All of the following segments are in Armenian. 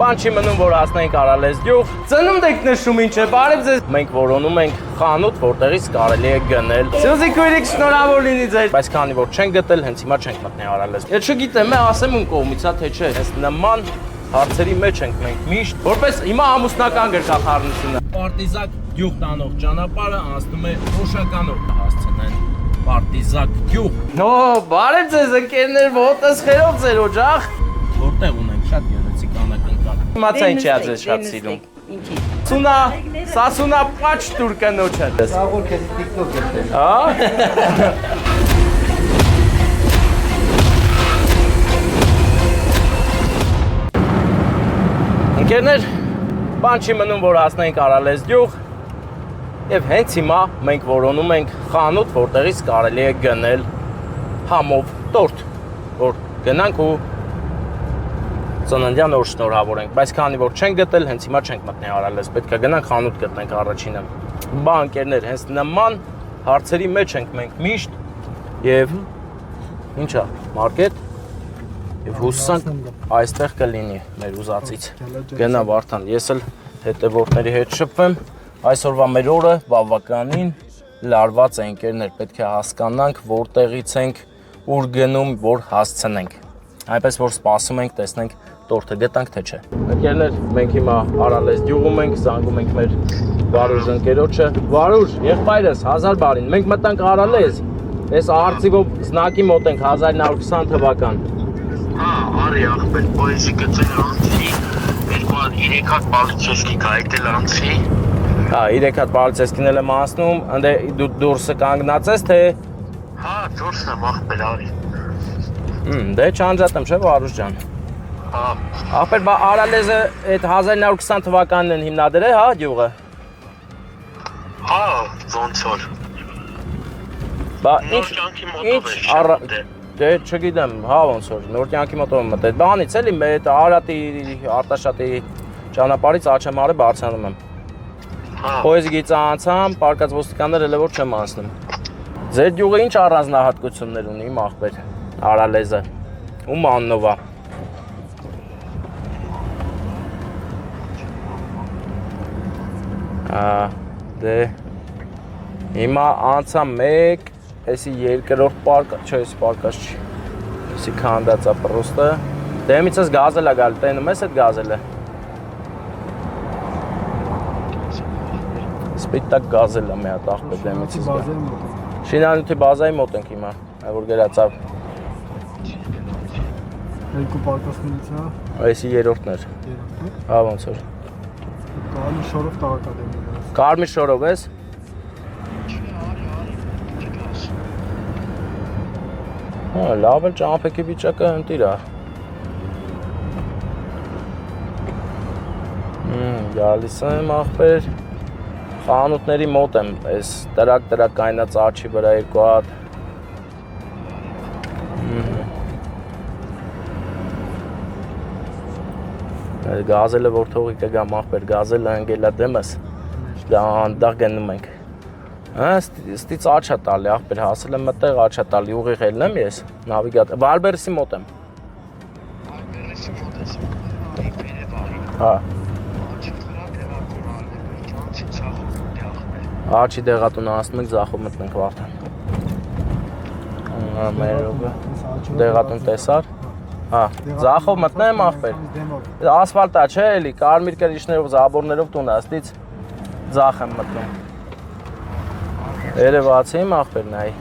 Բան չի մնում, որ հասնենք Արալես գյուղ։ Ծնունդ եք նշում ինչ է, բարև ձեզ։ Մենք որոնում ենք խանութ, որտեղից կարելի է գնել։ Սյուզի քույրիկ, շնորհավոր լինի ձեզ։ Բայց քանի որ չենք գտել, հենց հիմա չենք մտնի Արալես։ Ես չգիտեմ, ասեմ ում կողմից է, թե չէ։ Հենց նման հարցերի մեջ ենք մենք միշտ, որպես հիմա ամուսնական գրկախառնությունը։ Պարտիզակ գյուղ տանող ճանապարհը անցնում է Օշականով հասցնեն։ Պարտիզակ գյուղ։ Նո, բարև ձեզ ընկերներ, ոտս խերով ձեր օջախ։ Որտեղ ունենք շատ գեղեցիկ անակնկալ։ Իմացա ինչի է ձեզ շատ սիրում։ Ինչի։ Սունա, սասունա պաչ տուրկը նոչը։ Սաղուր քեզ TikTok գտել։ Ընկերներ, բան չի մնում, որ հասնենք Արալես գյուղ եւ հենց հիմա մենք որոնում ենք խանութ, որտեղից կարելի է գնել համով տորտ, որ գնանք ու ծննդյան օր շնորհավորենք, բայց քանի որ չենք գտել, հենց հիմա չենք մտնի Արալես, պետք է գնանք խանութ գտնենք առաջինը։ Բա ընկերներ, հենց նման հարցերի մեջ ենք մենք միշտ եւ ինչա, մարկետ եւ հուսանք այստեղ կլինի մեր ուզածից։ Գնա Վարդան, ես էլ հետևորդների հետ շփվեմ։ Այսօրվա մեր օրը բավականին լարված է ընկերներ, պետք է հասկանանք որտեղից ենք, ուր գնում, որ հասցնենք։ Այնպես որ սպասում ենք, տեսնենք տորտը գտանք թե չէ։ Ընկերներ, մենք հիմա Արալես գյուղում ենք, զանգում ենք մեր Վարուժ ընկերոջը։ Վարուժ, եղբայրս, 1000 բարին, մենք մտանք Արալես։ Այս արծիվով զնակի մոտ ենք 1920 թվական։ Հա, արի ախպեր, պոեզի գծել անցի, 2-3 հատ պալիցեսկի կայտել անցի։ Հա, 3 հատ պալիցեսկին էլ եմ անցնում, ընդ դու դուրսը կանգնած ես, թե։ Հա, դուրսն եմ ախպեր, արի։ Դե չանջատեմ, չէ՞ Վարուժ ջան։ Հա։ Ախպեր, բա Արալեզը այդ 1920 թվականն են հիմնադրել, հա, գյուղը։ Հա, ոնց որ։ Բա Նոր կյանքի մոտով է։ Դե չգիտեմ, հա ոնց որ նոր կյանքի մոտով եմ մտել։ Բանից էլի այդ Արատի Արտաշատի ճանապարհից Աչեմարը բարձրանում եմ։ Հա։ Պոեզգից անցամ, պարկած ոստիկաններ էլ որ չեմ անցնում։ Ձեր գյուղը ինչ առանձնահատկություններ ունի, իմ ախպեր, Արալեզը։ Ում անունով է։ Դե հիմա անցամ 1, էսի երկրորդ պարկա, չէ, էսի պարկած չի։ Էսի քանդած է պրոստը։ Դեմիցս գազել է գալ, տենում ես այդ գազելը։ Սպիտակ գազել է մի հատ ախպեր դեմիցս գալ։ Շինանյութի բազայի մոտ ենք հիմա, որ գերացավ։ Երկու պարկասներից հա։ Էսի երրորդն էր։ Հա ոնց որ։ Կարմիր շորով տաղակադեմի։ Կարմիր շորով ես։ Հա, լավ էլ ճամփեքի վիճակը ընտիր է։ Գալիս եմ ախպեր։ Խանութների մոտ եմ, այս տրակ կայնած աչի վրա երկու հատ։ Գազելը որ թողի կգամ ախպեր, գազելը ընկելա դեմս։ Դա անդաղ գնում ենք։ Հա, ստից աչա տալի, ախպեր հասել եմ մտեղ աչա տալի, ուղիղ ելն եմ ես, նավիգատոր, Վալբերսի մոտ եմ։ Վալբերսի մոտ ես, երևարի։ Հա։ Աչի վրա դեղատուն անցի ծախով մտի ախպեր։ Աչի դեղատուն անցնում ենք, ձախով մտնենք Վարդան։ Հա, մերովը, դեղատուն տեսար։ Հա, ձախով մտնեմ ախպեր։ Ասֆալտա չէ էլի, կարմիր կրիչներով, զաբորներով տուն է, ստից ձախ եմ մտնում։ Երևացի իմ ախպեր նայի։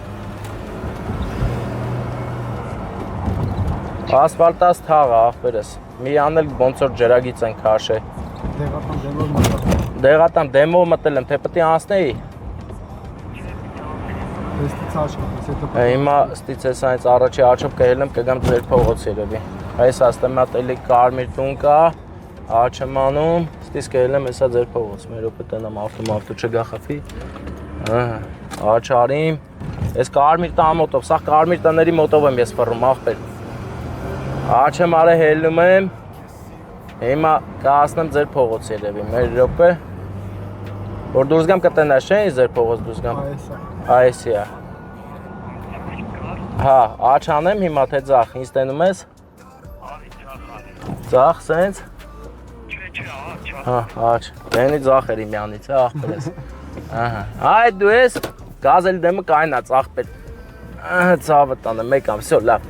Ասֆալտած թաղ է ախպերս, մի անել ոնց որ ջրագից են քաշե։ Դեղատան դեմով մտել եմ, թե պտի անցնեի։ Հիմա ստից ես այնց առաջի աչով կհելեմ կգամ ձեր փողոց երևի։ Այս աստեմ հատ էլի կարմիր տուն կա, աչեմ անում, ստից կհելեմ հեսա ձեր փողոց, մեր ոպե տնամ ավտո չգախվի։ Աչարիմ, ես կարմիր տան մոտով, սաղ կարմիր տների մոտով եմ ես վռում ախպեր։ Աչեմ արը հելնում եմ, հիմա կհասնեմ ձեր փողոց երևի, մեր ոպե։ Որ դուրս գամ կտնաշ չէ ձեր փողոց դուրս գամ։ Այսի է։ Հա, աչ անեմ հիմա թե ձախ, ինձ տենում ես։ Ձախ, սենց։ Հա, աչ։ Դենի ծախերի միանից է աղբերես։ Ահա։ Այդ դու ես գազել դեմը կայնած աղբեր։ Ահա ցավը տանը մեկ ամ, всё, լավ։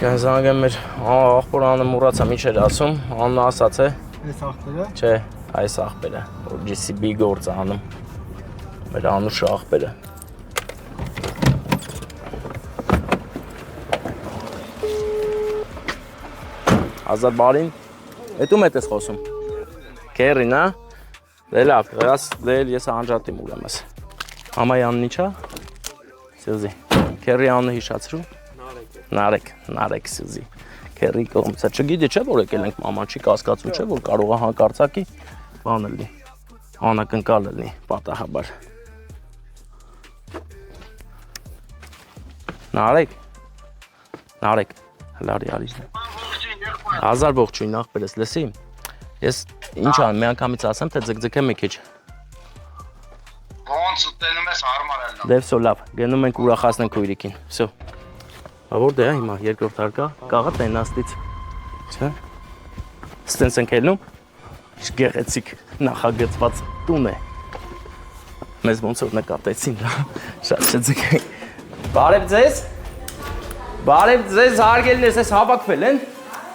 Կազանգեմ մեր աղբորանը մուրացա ինչ էր ասում, աննա ասաց է։ Այս աղբերը։ Չէ, այս աղբերը, որ GCB գործ է անում։ Մեր Անուշ աղբերը։ Ազար բարին, հետում հետ ես խոսում։ Կերին, հա։ Դե լավ, ես անջատիմ ուրեմս։ Համայանն իչա։ Սյուզի, կերի անը հիշացրու։ Նարեկ Սյուզի։ Կերի կողմցա, չգիտի չէ, որ եկել ենք մաման, չի կասկածում չէ, որ կարող է հանկարծակի բան լինի, անակնկալ լինի, պատահաբար։ Նարեկ, հլարի արիժն է։ Հազար ողջույն աղբերս, լսի, ես ինչ ան, մի անգամից ասեմ, թե ձգձգեմ մի քիչ։ Ոնց ուտենում ես հարմար էլ։ Դե վսո լավ, գնում ենք ուրախացնենք քույրիկին, վսո։ Որ դե հիմա երկրորդ հարկա, կաղա տենաստից, չէ։ Ստենց ենք ելնում, ինչ գեղեցիկ նախագծված տուն է։ Մեզ ոնց որ նկատեցին, շատ չձգենք։ Բարև ձեզ, հարգելիներս, ես հավաքվել են։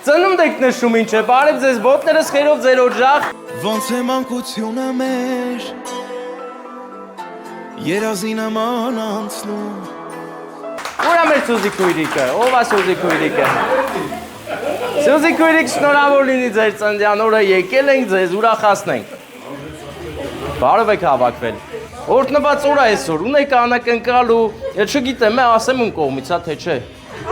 Ծնունդ եք նշում ինչ է, բարև ձեզ, ոտներս խերով ձեր օջախ։ Ոնց է մանկությունը մեր երազի նման անցնում։ Ուր է մեր Սյուզի քույրիկը, ով է Սյուզի քույրիկը։ Սյուզի քույրիկ շնորհավոր լինի ձեր ծննդյան օրը, եկել ենք ձեզ ուրախացնենք։ Բարև եք հավաքվել։ Օրհնված օր է այսօր, ունեք անակնկալ ու չգիտեմ, ասեմ ում կողմից, թե չէ։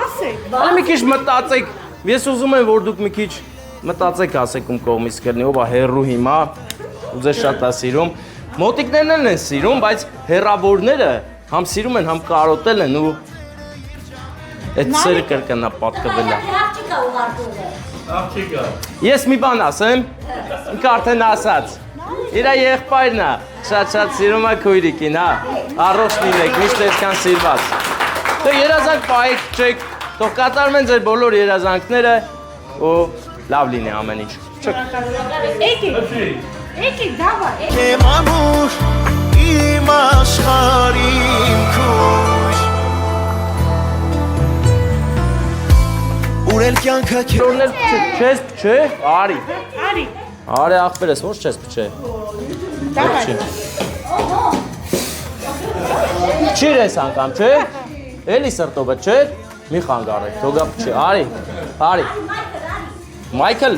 Ասեք, Մի քիչ մտածեք, ես ուզում եմ, որ դուք մի քիչ մտածեք, ասեք ում կողմից կլինի, ով է հերրու հիմա, ու ձեզ շատ է սիրում։ Մոտիկներն են սիրում, բայց հեռավորները համ սիրում են, համ կարոտել են ու այդ սերը կրկնա պատկվել է։ աղջիկա ուղարկում է։ Ես մի բան ասեմ, ինքը արդեն ասաց։ Իրա եղբայրն է, շատ սիրում է քույրիկին, հա։ Առողջ լինեք, միշտ այսքան սիրված։ Դե երազանք պահեք չեք, թող կատարում են ձեր բոլոր երազանքները ու լավ լինի ամեն ինչ։ Եկեք, դավա, Եմ ամուր իմ աշխարհիմ քույր Ուրել կյանքը Որն էլ չես փչե, արի։ արի, Արի աղբերս, ոչ չես փչե։ դավա։ Չիր ես անգամ, չէ։ Էլի սրտովը, չէ։ Մի խանգարեք, թողա փչի, արի։ Մայքլ,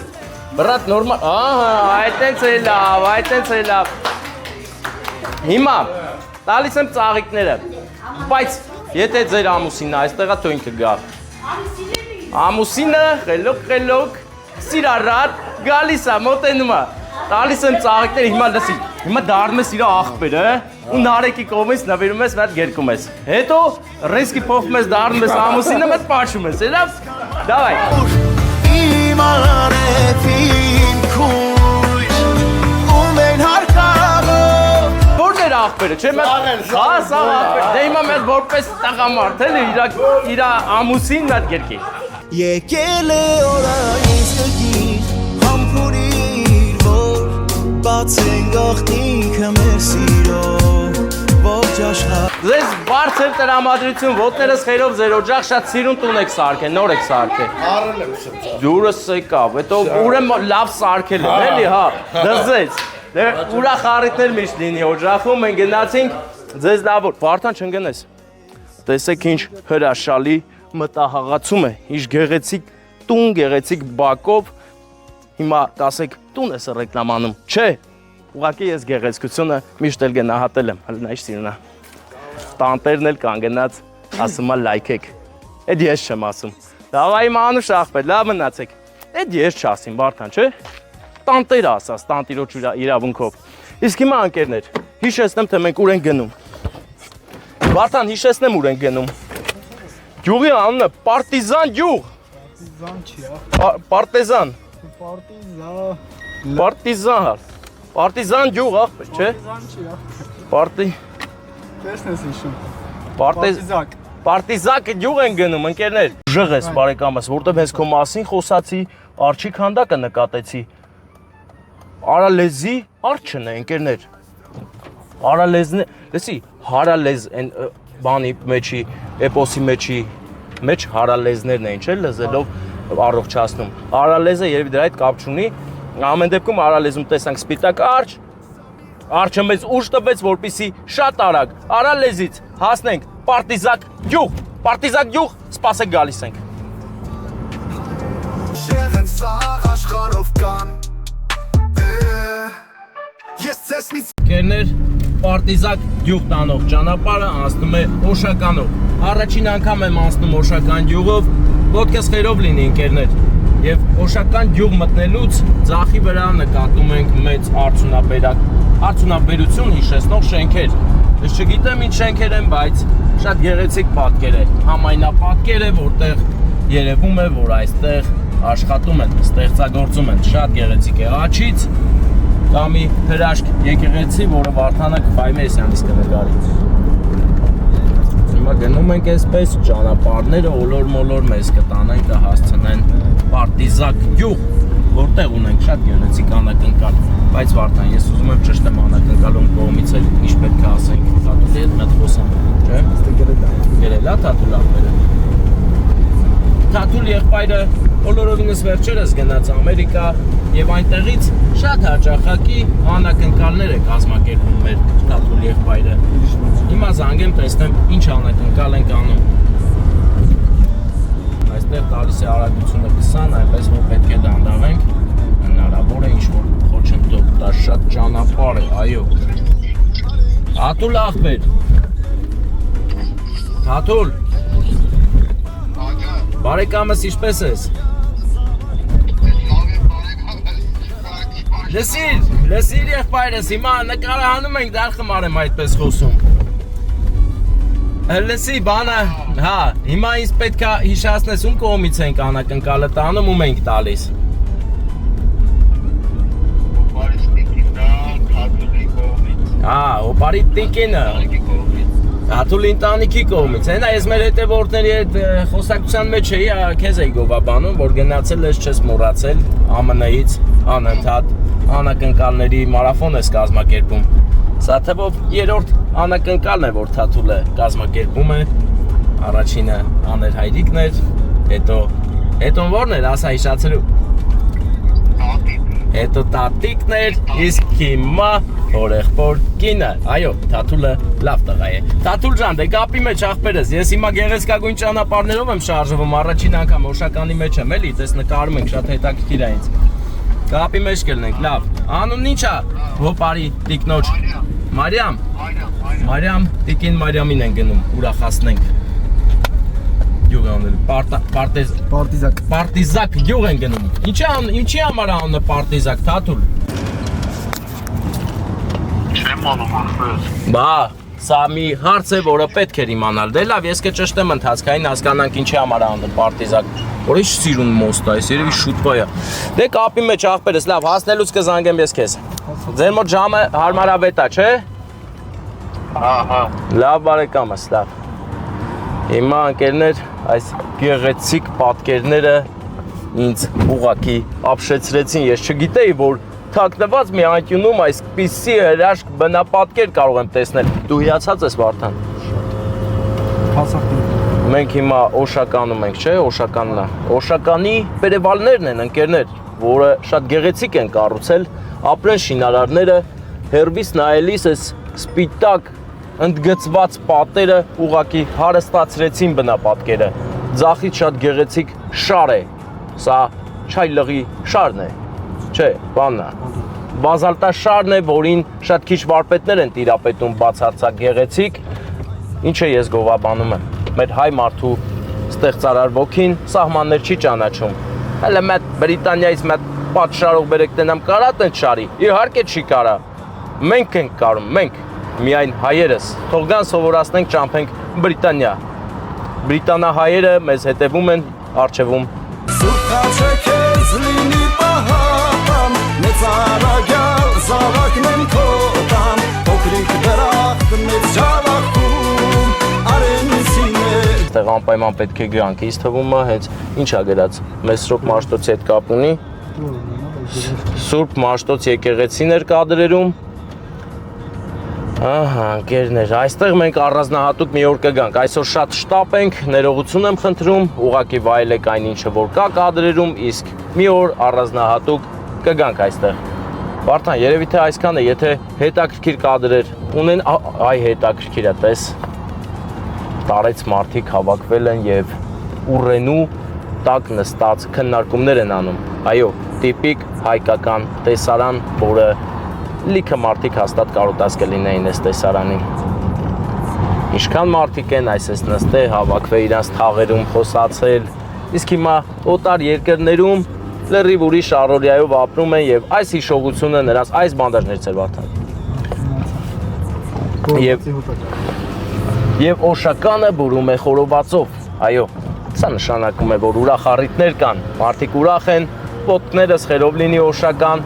բրատ նորմալ, ահա, այդտենց է լավ։ Հիմա, տալիս եմ ծաղիկները, բայց եթե ձեր ամուսինը այստեղա թո ինքը գա։ Ամուսինը, խելոք, սիրարատ, գալիս է, մոտենում է, տալիս եմ ծաղիկները, հիմա լսի, հիմա դարնում ես իրա աղբերը ու նարեկի կողմից նվիրում ես վեր գերկում ես։ Հետո ռիսկի փոխում ես դարնում ես ամուսինը մեծ պաշում ես, լավ, դավայ։ իմ արևին քույր Ում են հարկավոր Որն էր աղբերը, չէ՞ մեզ։ Հա, սա աղբեր։ Դե հիմա մեզ որպես տղամարդ էլի իր ամուսինն այդ գերկի։ Եկել է օրա ինձ նկիր Համբուրիր, որ բացեն գաղտնիքը մեր սիրով Ողջ աշխարհ Ձեզ բարձր տրամադրություն, ոտներս խերով ձեր օջախ շատ սիրուն տուն եք սարքել, նոր եք սարքել։ Արել եմ շփոթ։ Ջուրս եկավ, հետո ուրեմն լավ սարքել են, էլի, հա, դզեց։ Դե ուրախ առիթներ միշտ լինի օջախում, մենք գնացինք ձեզ լավ որ Վարդան չընկնես։ Տեսեք ինչ հրաշալի մտահաղացում է, ինչ գեղեցիկ տուն, գեղեցիկ բակով։ Հիմա կասեք տուն ես ռեկլամանում, չէ։ Ուղղակի ես գեղեցկությունը միշտ էլ գնահատել եմ, հələ նայ սիրունա։ Տանտերն էլ կանգնած ասում է լայքեք։ Էդ ես չեմ ասում։ Դավայ մանուշ աղբեր, լավ մնացեք։ Էդ ես չասեմ, Վարդան, չէ։ Տանտերը ասած, տանտիրոջ իրավունքով։ Իսկ հիմա անկերներ, հիշեցնեմ, թե մենք ուր ենք գնում։ Վարդան, հիշեցնեմ ուր ենք գնում։ Գյուղի անունը Պարտիզան գյուղ։ Զան չի, Պարտեզան։ Պարտիզան։ Պարտիզան գյուղ, աղբեր, չէ։ Զան չի, Պարտի Տեսնես իշում։ Պարտեզ Պարտիզակ։ Պարտիզակը յուղ են գնում, ընկերներ։ Ուժեղ ես, բարեկամս, որտեվ հենց քո մասին խոսացի, արջի քանդակը նկատեցի։ Արալեզի արջն է, ընկերներ։ Արալեզն է, լսի, հարալեզ են բանի մեջի, էպոսի մեջ հարալեզներն են, չէ՞, լեզելով առողջացնում։ Արալեզը երևի դրա հետ կապ չունի։ Ամեն դեպքում արալեզում տեսանք սպիտակ արջ։ Արջը մեզ ուժ տվեց, որպեսզի շատ արագ Արալեզից հասնենք Պարտիզակ գյուղ, սպասեք գալիս ենք։ Շեղեն սաղ աշխարով կան Ես ձեզ մի Կերներ, Պարտիզակ գյուղ տանող ճանապարհը անցնում է Օշականով։ Առաջին անգամ եմ անցնում Օշական գյուղով, ոտքս խերով լինի ընկերներ։ Եվ Օշական գյուղ մտնելուց ձախի վրա նկատում ենք մեծ արդյունաբերություն հիշեցնող շենքեր։ Ես չգիտեմ ինչ շենքեր են, բայց շատ գեղեցիկ պատկեր է։ Համայնապատկեր է, որտեղ երևում է, որ այստեղ աշխատում են, ստեղծագործում են։ Շատ գեղեցիկ է։ Աջից կա մի հրաշք եկեղեցի, որը Վարդանը Քվայմեսյանից կնկարի։ Հիմա գնում ենք այսպես, ճանապարհները ոլոր-մոլոր մեզ կտանեն, կհասցնեն Պարտիզակ գյուղ, որտեղ ունենք շատ գեղեցիկ անակնկալ, բայց Վարդան, ես ուզում եմ ճշտեմ անակնկալում կողմից էլ ինչ պետք է ասենք, Թաթուլի հետ մեծ խոսամ, չէ՞։ Գերելա Թաթուլ ախպերը։ Թաթուլ եղբայրը բոլորովինս վերջերս գնաց Ամերիկա եւ այնտեղից շատ հաճախակի անակնկալներ է կազմակերպում մեր Թաթուլ եղբայրը։ Հիմա զանգեմ, տեսնեմ ինչ անակնկալ ենք անում։ Այստեղ տալիս է արագությունը 20, այնպես որ պետք է դանդաղենք, հնարավոր է ինչ-որ խոչընդոտ, դա շատ ճանապարհ է, այո։ Թաթուլ ախպեր։ Թաթուլ։ Բարեկամս ինչպես ես։ Լսիր եղբայրս, հիմա նկարահանում ենք, դար խմար եմ այդպես խոսում։ Լսի, բանը, հա, հիմա ինձ պետք է հիշացնես ում կողմից ենք անակնկալը տանում, ում ենք տալիս։ Հա, օպարի տիկինը, Թաթուլի ընտանիքի կողմից, հենա ես մեր հետևորդների հետ խոսակցության մեջ էի, քեզ էի գովաբանում, որ գնացել ես չես մոռացել ԱՄՆ-ից անընդհատ անակնկալների մարաֆոն ես կազմակերպում։ Սա թվով երրորդ անակնկալն է, որ Թաթուլը կազմակերպում է, առաջինը Աներ Հայրիկն էր, հետո որն էր, ասա հիշացրու։ Հետո տատիկն էր, իսկ հիմա հորեղբոր կինը, այո, Թաթուլը լավ տղա է։ Թաթուլ ջան, դե կապի մեջ ախպերս, ես հիմա գեղեցկագույն ճանապարհներով եմ շարժվում, առաջին անգամ Օշականի մեջ եմ էլի, տես նկարում ենք, շատ հետաքրքիր է ինձ։ Կապի մեջ կլնենք, լավ։ Անունն ի՞նչ է, հոպարի տիկնոջ։ Մարիամ, տիկին Մարիամին են գնում, ուրախացնենք։ Գյուղ անել, Պարտիզակ գյուղ են գնում։ Ինչի համար անունը Պարտիզակ, Թաթուլ։ Չեմ անում ախպերս։ Բա, սա մի հարց է, որը պետք էր իմանալ։ Դե լավ, ես կճշտեմ ընթացքային, հասկանանք ինչի համար անունը Պարտիզակ։ Որ ինչ սիրուն մոստա, այս երևի շուտվա է։ Դե կապի մեջ ախպերս, լավ, հասնելուց կզանգեմ ես քեզ։ Ձեր մոտ ժամը հարմարավետ է, չէ։ Հա։ Լավ բարեկամս, լավ։ Հիմա ընկերներ, այս գեղեցիկ պատկերները ինձ ուղղակի ապշեցրեցին, ես չգիտեի, որ թաքնված մի անկյունում այսպիսի հրաշք բնապատկեր կարող եմ տեսնել։ Դու հիացած ես Վարդան։ Մենք հիմա Օշականում ենք, չէ, Օշականն է։ Օշականի վերևալներն են ընկերներ, որը շատ գեղեցիկ են կառուցել, ապրեն շինարարները, հերվից նայելիս էս սպիտակ ընդգծված պատերը ուղղակի հարստացրեցին բնապատկերը։ Ձախից շատ գեղեցիկ շար է, սա չայլղի շարն է, չէ, բանն է։ Բազալտաշարն է, որին շատ քիչ վարպետներ են տիրապետում բացարձակ գեղեցիկ, ինչ է ես գովաբանում եմ։ Մեր հայ մարդու ստեղծարար ոգին սահմաններ չի ճանաչում։ Հələ մեծ Բրիտանիայից մեծ պատշարող բերեք տնամ կարա տենց շարի։ Իհարկե չի կարա։ Մենք ենք կարում, մենք, միայն հայերս։ Թող գան սովորացնենք ճամփենք Բրիտանիա։ Բրիտանահայերը մեզ հետևում են, առջևում։ Սուխաչեքեզ լինի պահապան, մեծ արագյալ զավակն եմ քոտան, փոքրիկ դրախտ մեծ ջավախում, արենցին է այստեղ անպայման պետք է գանք, ինձ թվում է հենց ինչա գրած, Մեսրոպ Մաշտոցի հետ կապ ունի, Սուրբ Մաշտոց եկեղեցին էր կադրերում, ահա, ընկերներ, այստեղ մենք առանձնահատուկ մի օր կգանք, այսօր շատ շտապ ենք, ներողություն եմ խնդրում, ուղղակի վայելեք այն ինչը որ կա կադրերում, իսկ մի օր առանձնահատուկ կգանք այստեղ։ Վարդան, երևի թե այսքանը, եթե հետաքրքիր կադրեր ունեն, այ հետաքրքիր է, տես, տարեց մարդիկ հավաքվել են եւ ուռենու տակ նստած քննարկումներ են անում։ Այո, տիպիկ հայկական տեսարան, որը լիքը մարդիկ հաստատ կարոտած կլինեին այս տեսարանին։ Ինչքան մարդիկ են այսպես նստել, հավաքվել իրանց թաղերում, խոսացել, իսկ հիմա օտար երկրներում լրիվ ուրիշ առօրյայով ապրում են եւ այս հիշողությունը նրանց այս բանդաժներից էր Վարդան։ Եվ օշականը բուրում է խորովածով։ Այո, սա նշանակում է, որ ուրախ առիթներ կան, մարդիկ ուրախ են, ոտքներս խերով լինի օշական։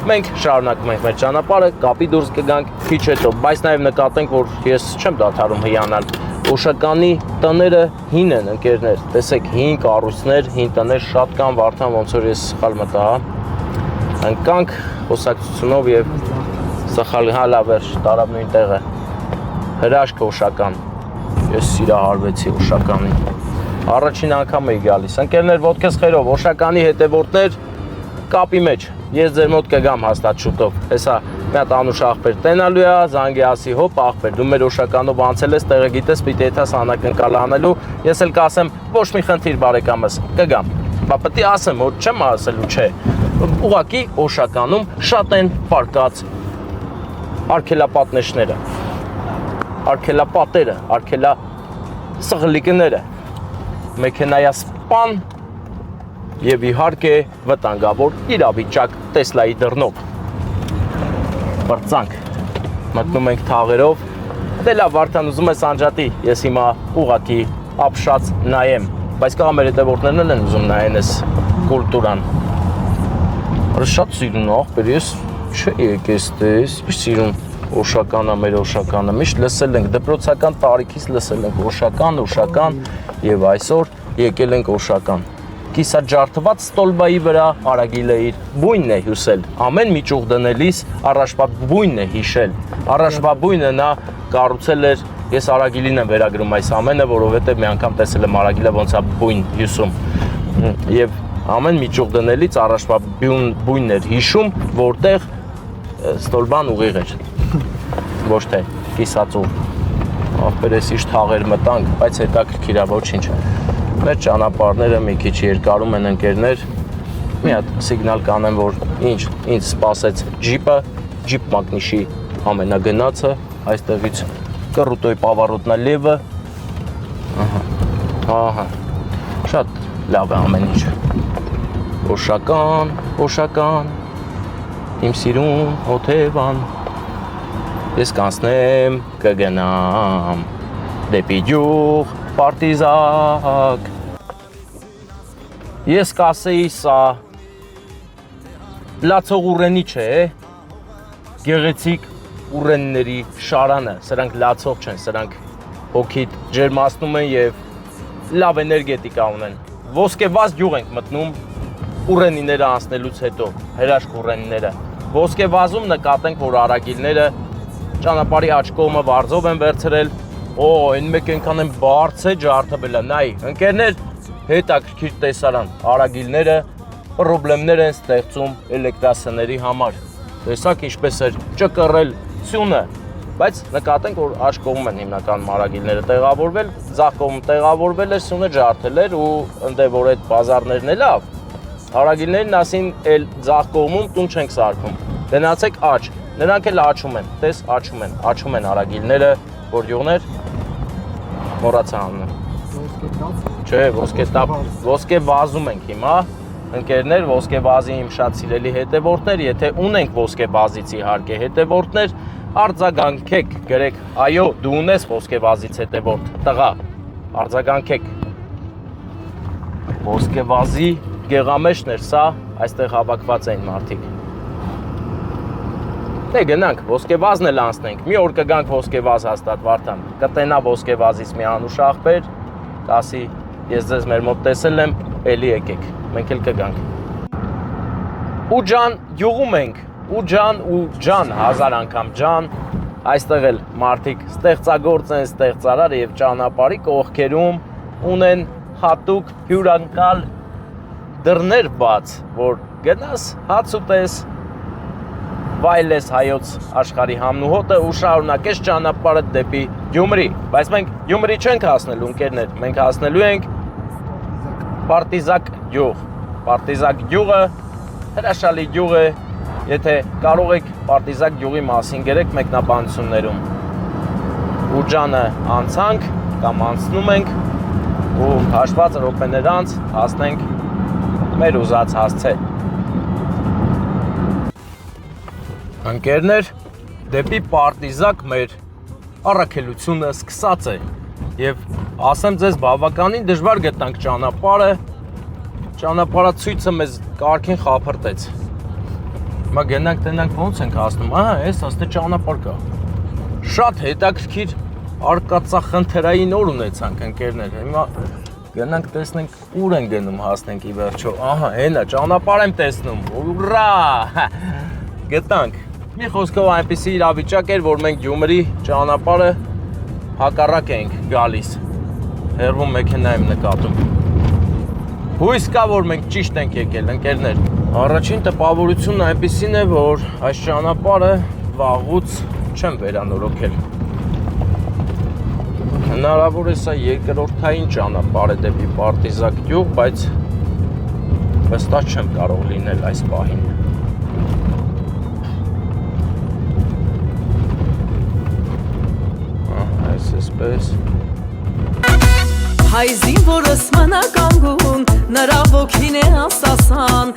Մենք շարունակում ենք մեր ճանապարհը, կապի դուրս կգանք քիչ հետո, բայց նաև նկատենք, որ ես չեմ դադարում հիանալ։ Օշականի տները հին են, ընկերներ, տեսեք, հին կառույցներ, հին տներ շատ կան, Վարդան, ոնց որ ես սխալ մտա, հա։ Ընկանք խոսակցությունով եւ սխալ հալավեր տարավ նույն տեղը։ Հրաշք օշական։ Ես սիրահարվեցի օշականին։ Առաջին անգամ էի գալիս։ Ընկերներ, ոտքս խերով, օշականի հետևորդներ կապի մեջ։ Ես ձեր մոտ կգամ հաստատ շուտով։ Հեսա մի հատ անուշ աղբեր տենալու է, զանգի ասի հոպ աղբեր, դու մեր օշականով անցել ես, տեղը գիտես, պիտի եթաս անակնկալ անելու, ես էլ կասեմ, ոչ մի խնդիր բարեկամս, կգամ։ Բա պետք է ասեմ, որ չեմ ասելու, չէ։ Ուղղակի օշականում շատ են պարկած արգելապատնեշները, արգելապատերը, արգելասղլիկները, մեքենայասպան եւ իհարկե վտանգավոր իրավիճակ Տեսլայի դռնով։ Բրծանք, մտնում ենք թաղերով, դե լավ Վարդան ուզում ես անջատի, ես հիմա ուղղակի ապշած նայեմ, բայց կա մեր հետևորդներն են ուզում նայեն այս կուլտուրան։ Շատ սիրուն աղբեր, ես չէի եկես տես, սիրուն օշականը, մեր օշականը, միշտ լսել ենք, դպրոցական տարիքից լսել ենք օշական եւ այսօր եկել ենք օշական։ Կիսաջարդված ստոլբայի վրա արագիլը իր բույնն է հյուսել, ամեն մի ճուղ դնելիս առաջվա բույնն է հիշել, առաջվա բույնը նա կառուցել էր, ես արագիլին եմ վերագրում այս ամենը, որովհետև մի անգամ տեսել եմ արագիլը ոնց է բույն հյուսում եւ ամեն մի ճուղ դնելից առաջվա բույնն էր հիշում, որտեղ ստոլբան ուղիղ էր, ոչ թե կիսածուղ, աղբերես իշ թաղեր մտանք, բայց հետաքրքիր է ոչինչ։ Մեր ճանապարհները մի քիչ երկարում են ընկերներ, մի հատ սիգնալ կանեմ, որ ինձ սպասեց ջիպը, ջիպ մագնիշի ամենագնացը, այստեղից կռուտոյ պավարոտնալևը, ահա, շատ լավ է ամեն ինչ, օշական, իմ սիրուն հոթևան, ես կանցնեմ կգնամ, դեպի յուղ, պարտիզակ, ես կասեի սա լացող ուռենի չէ, գեղեցիկ ուռենների շարանը, սրանք լացող չեն, սրանք հոգիդ ջերմացնում են եւ լավ էներգետիկա ունեն, ոսկեվազ յուղ ենք մտնում ուռենիները անցնելուց հետո, հրաշք ուռենիները, ոսկեվազում նկատենք, որ արագիլները ճանապարհի աջ կողմը վարձով են վերցրել, այն մեկ ենքան են բարձ է ջարդվել է, նայ, ընկերներ, հետաքրքիր տեսարան, արագիլները պրոբլեմներ են ստեղծում էլեկտրասների համար, տեսակ ինչպես էր ճկռել սյունը, բայց նկատենք, որ աջ կողմ են հիմնական արագիլները տեղավորվել, ձախ կողմ տեղավորվել էր, սյունը ջարդել էր ու ընդ որ այդ բազարներն է լավ, արագիլներին ասին էլ ձախ կողմում տուն չենք սարքում, գնացեք աջ, նրանք էլ աչում են, տես աչում են արագիլները, որ յուղներ, մոռացա անունը։ Չէ, ոսկեվազում ենք հիմա, ընկերներ, ոսկեվազի իմ շատ սիրելի հետևորդներ, եթե ունենք ոսկեվազից իհարկե հետևորդներ, արձագանքեք, գրեք, այո, դու ունես ոսկեվազից հետևորդ, տղա, արձագանքեք։ Ոսկեվազի գեղամեջն էր սա, այստեղ հավաքված էին մարդիկ։ Դե գնանք, ոսկեվազն էլ անցնենք, մի օր կգանք ոսկեվազ հաստատ Վարդան, կտենա ոսկեվազից մի անուշ աղբեր, կասի ես ձեզ մեր մոտ տեսել եմ, էլի եկեք, մենք էլ կգանք։ Ու ջան, յուղում ենք, ու ջան, հազար անգամ ջան, այստեղ էլ մարդիկ ստեղծագործ են, ստեղծարար եւ ճանապարհի կողքերում ունեն հատուկ հյուրընկալ դռներ բաց, որ գնաս հաց ուտես, վայելես հայոց աշխարհի համն ու հոտը ու շարունակես ճանապարհը դեպի Գյումրի, բայց մենք Գյումրի չենք հասնելու ընկերներ, մենք հասնելու ենք Պարտիզակ գյուղ։ Պարտիզակ գյուղը հրաշալի գյուղ է, եթե կարող եք Պարտիզակ գյուղի մասին գրեք մեկնաբանություններում։ Ու ջանը անցանք կամ անցնում ենք ու հաշված րոպեներ անց հասնենք մեր ուզած հասցե։ Ընկերներ, դեպի Պարտիզակ մեր առաքելությունը սկսած է եւ ասեմ ձեզ բավականին դժվար գտանք ճանապարհը, ճանապարհացույցը մեզ կարգին խափրտեց։ Հիմա գնանք տենանք ոնց ենք հասնում, ահա, էս աստե ճանապարհ կա։ Շատ հետաքրքիր արկածախնդրային օր ունեցանք ընկերներ, հիմա գնանք տեսնենք ուր են գնում հասնենք ի վերջո, ահա, հենա ճանապարհ եմ տեսնում, ուրա, գտանք։ Մի խոսքով այնպիսի իրավիճակ էր, որ մենք Գյումրի ճանապարհը հակառակ ենք գալիս, հեռվում մեքենա եմ նկատում։ Հույս կա, որ մենք ճիշտ ենք եկել, ընկերներ։ Առաջին տպավորությունն այնպիսին է, որ այս ճանապարհը վաղուց չեմ վերանորոգել։ Հնարավոր է սա երկրորդային ճանապարհ է դեպի Պարտիզակ գյուղ, բայց վստահ չեմ կարող լինել այս պահին։ Այսպես Հայ զինվորս մնա կանգուն, նրա ոգին է ասասան